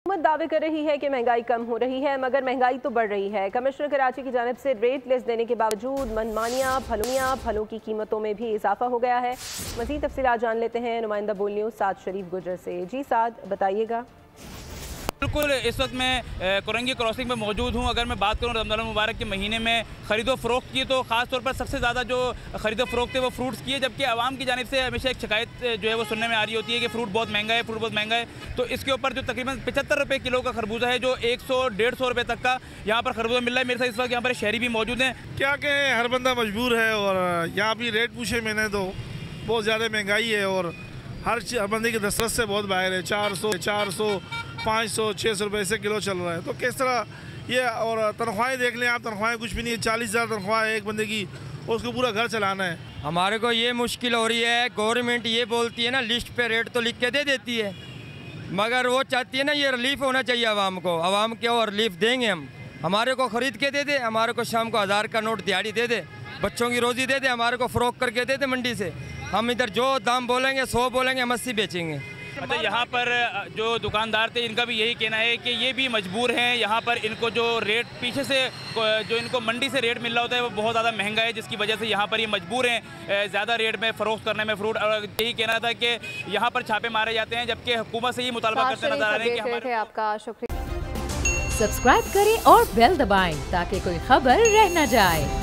हुकूमत दावे कर रही है कि महंगाई कम हो रही है, मगर महंगाई तो बढ़ रही है। कमिश्नर कराची की जानिब से रेट लिस्ट देने के बावजूद मनमानियाँ, फलों की कीमतों में भी इजाफा हो गया है। मज़ीद तफसीलात जान लेते हैं नुमाइंदा बोल न्यूज़ साद शरीफ गुजर से। जी साद, बताइएगा। बिल्कुल, इस वक्त मैं कोरंगी क्रॉसिंग में मौजूद हूँ। अगर मैं बात करूँ रमज़ान मुबारक के महीने में ख़रीदो फ़रोख्त की, तो ख़ास तौर पर सबसे ज़्यादा जो ख़रीदो फ़रोख्त है वो फ्रूट्स की है। जबकि आवाम की जानिब से हमेशा एक शिकायत जो है वो सुनने में आ रही होती है कि फ़्रूट बहुत महंगा है, फ्रूट बहुत महंगा है। तो इसके ऊपर जो तकरीबन 75 रुपये किलो का खरबूजा है, जो 100-150 रुपये तक का यहाँ पर खरबूजा मिल रहा है। मेरे साथ इस वक्त यहाँ पर शहरी भी मौजूद हैं। क्या कहें, हर बंदा मजबूर है। और यहाँ भी रेट पूछे मैंने तो बहुत ज़्यादा महंगाई है और हर बंदे की दस्तरस से बहुत बाहर है। 400, 500, 600 रुपये से किलो चल रहा है। तो किस तरह ये, और तनख्वाहें देख लें आप, तनख्वाहें कुछ भी नहीं है। 40,000 तनख्वाह है एक बंदे की और उसको पूरा घर चलाना है। हमारे को ये मुश्किल हो रही है। गवर्नमेंट ये बोलती है ना, लिस्ट पे रेट तो लिख के दे देती है, मगर वो चाहती है ना ये रिलीफ होना चाहिए आवाम को। आवाम के और रिलीफ देंगे हम, हमारे को ख़रीद के दे दे, हमारे को शाम को 1000 का नोट दिहाड़ी दे दे, बच्चों की रोज़ी दे दे, हमारे को फ़रोख्त करके दे दे मंडी से। हम इधर जो दाम बोलेंगे 100 बोलेंगे, हम 80 बेचेंगे। अच्छा, यहाँ पर जो दुकानदार थे इनका भी यही कहना है कि ये भी मजबूर हैं। यहाँ पर इनको जो रेट पीछे से जो इनको मंडी से रेट मिल रहा होता है वो बहुत ज़्यादा महंगा है, जिसकी वजह से यहाँ पर ये मजबूर हैं ज़्यादा रेट में फ़रोख्त करने में फ्रूट। और यही कहना था कि यहाँ पर छापे मारे जाते हैं, जबकि हुकूमत से ये मुतालबा करते नजर आ रहे हैं कि आपका शुक्रिया। सब्सक्राइब करें और बेल दबाएं ताकि कोई खबर रह न जाए।